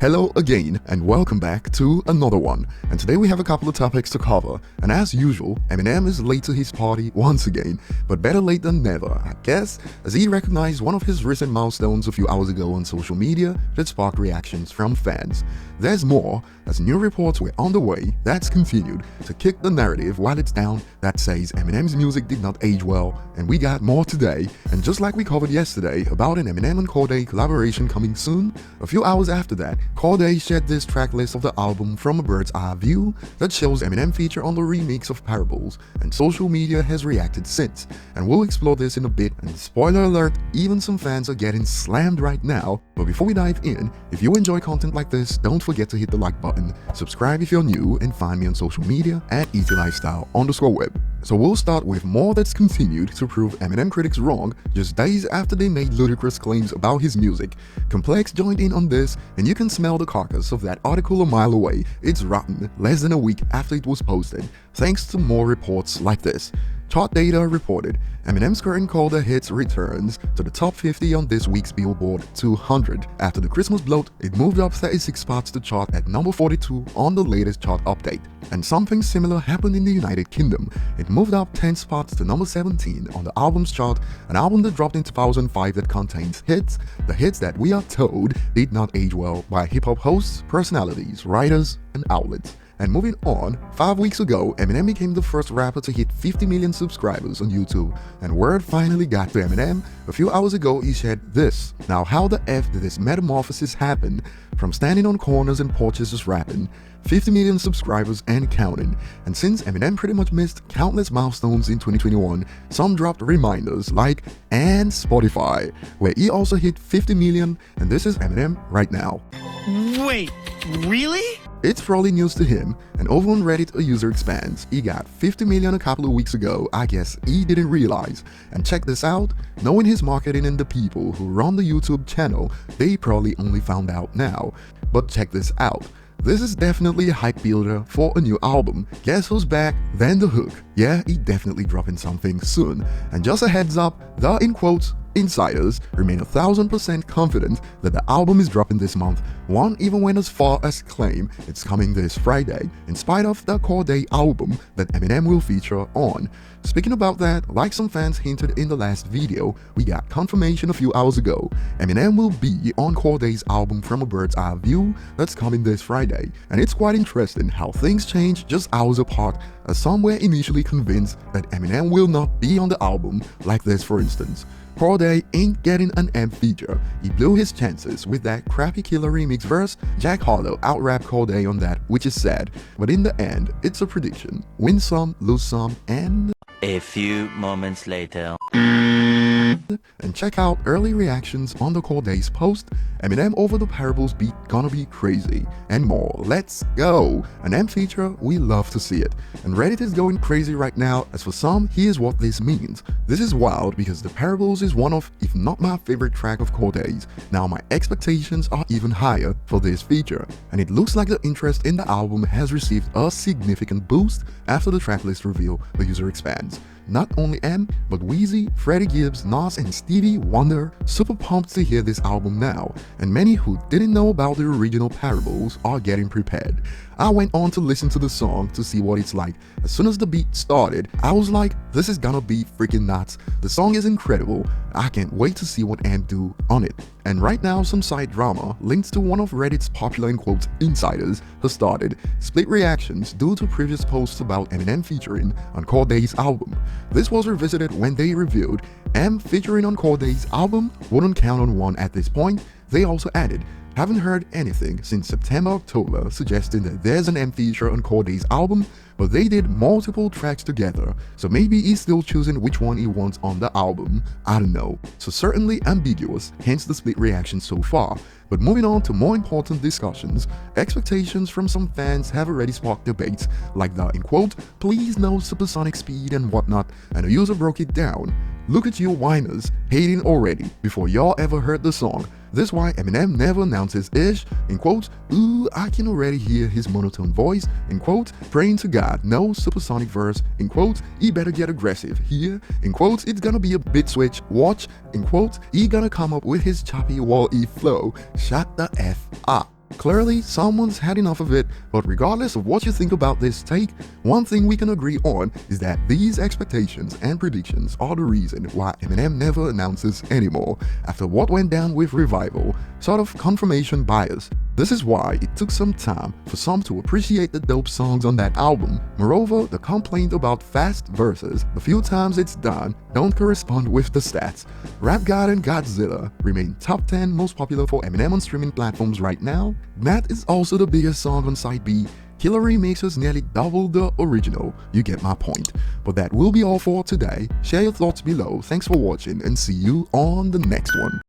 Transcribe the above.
Hello again and welcome back to another one, and today we have a couple of topics to cover, and as usual, Eminem is late to his party once again, but better late than never, I guess, as he recognized one of his recent milestones a few hours ago on social media that sparked reactions from fans. There's more, as new reports were on the way that's continued to kick the narrative while it's down that says Eminem's music did not age well, and we got more today, and just like we covered yesterday about an Eminem and Cordae collaboration coming soon, a few hours after that, Cordae shared this track list of the album From a Bird's Eye View that shows Eminem feature on the remix of Parables, and social media has reacted since, and we'll explore this in a bit, and spoiler alert, even some fans are getting slammed right now. But before we dive in, if you enjoy content like this, don't forget to hit the like button, subscribe if you're new, and find me on social media at ETLifestyle_web. So we'll start with more that's continued to prove Eminem critics wrong just days after they made ludicrous claims about his music. Complex joined in on this, and you can smell the carcass of that article a mile away. It's rotten less than a week after it was posted, thanks to more reports like this. Chart data reported Eminem's current Cordae hits returns to the top 50 on this week's Billboard 200. After the Christmas bloat, it moved up 36 spots to chart at number 42 on the latest chart update. And something similar happened in the United Kingdom. It moved up 10 spots to number 17 on the albums chart, an album that dropped in 2005 that contains hits, the hits that we are told did not age well by hip-hop hosts, personalities, writers, and outlets. And moving on, 5 weeks ago, Eminem became the first rapper to hit 50 million subscribers on YouTube, and word finally got to Eminem. A few hours ago, he shared this. Now, how the F did this metamorphosis happen? From standing on corners and porches just rapping, 50 million subscribers and counting. And since Eminem pretty much missed countless milestones in 2021, some dropped reminders like and Spotify, where he also hit 50 million, and this is Eminem right now. Wait, really? It's probably news to him, and over on Reddit a user expands, he got 50 million a couple of weeks ago, I guess he didn't realize. And check this out, knowing his marketing and the people who run the YouTube channel, they probably only found out now. But check this out. This is definitely a hype builder for a new album. Guess who's back? Then the hook. Yeah, he definitely dropping something soon. And just a heads up, the in quotes, insiders remain 1000% confident that the album is dropping this month. One even went as far as claim it's coming this Friday, in spite of the Cordae album that Eminem will feature on. Speaking about that, like some fans hinted in the last video, we got confirmation a few hours ago. Eminem will be on Cordae's album From a Bird's Eye View that's coming this Friday. And it's quite interesting how things change just hours apart, as some were initially convinced that Eminem will not be on the album, like this for instance. Cordae ain't getting an M feature. He blew his chances with that crappy Killer remix verse. Jack Harlow out-rapped Cordae on that, which is sad. But in the end, it's a prediction. Win some, lose some, and... A few moments later. And check out early reactions on the Cordae's post. Eminem over the Parables beat gonna be crazy, and more. Let's go! An M feature, we love to see it. And Reddit is going crazy right now, as for some, here's what this means. This is wild because the Parables is one of, if not my favorite track of Cordae's. Now my expectations are even higher for this feature, and it looks like the interest in the album has received a significant boost after the tracklist reveal, the user expands. Not only M, but Weezy, Freddie Gibbs, Nas, and Stevie Wonder super pumped to hear this album now, and many who didn't know about the original Parables are getting prepared. I went on to listen to the song to see what it's like. As soon as the beat started, I was like, this is gonna be freaking nuts. The song is incredible. I can't wait to see what M do on it. And right now, some side drama linked to one of Reddit's popular in quotes insiders has started. Split reactions due to previous posts about Eminem featuring on Cordae's album. This was revisited when they revealed M featuring on Cordae's album wouldn't count on one at this point. They also added, haven't heard anything since September-October suggesting that there's an M feature on Cordae's album, but they did multiple tracks together, so maybe he's still choosing which one he wants on the album. I don't know. So certainly ambiguous, hence the split reaction so far. But moving on to more important discussions, expectations from some fans have already sparked debates, like the, in quote, please no supersonic speed and whatnot, and a user broke it down. Look at you whiners, hating already before y'all ever heard the song. This why Eminem never announces ish, in quotes, ooh, I can already hear his monotone voice, in quotes, praying to God, no supersonic verse, in quotes, he better get aggressive here, in quotes, it's gonna be a bit switch, watch, in quotes, he gonna come up with his choppy wall-e flow, shut the F up. Clearly, someone's had enough of it, but regardless of what you think about this take, one thing we can agree on is that these expectations and predictions are the reason why Eminem never announces anymore after what went down with Revival, sort of confirmation bias. This is why it took some time for some to appreciate the dope songs on that album. Moreover, the complaint about fast verses, the few times it's done, don't correspond with the stats. Rap God and Godzilla remain top 10 most popular for Eminem on streaming platforms right now. That is also the biggest song on side B. Killer remixes nearly double the original, you get my point. But that will be all for today. Share your thoughts below, thanks for watching and see you on the next one.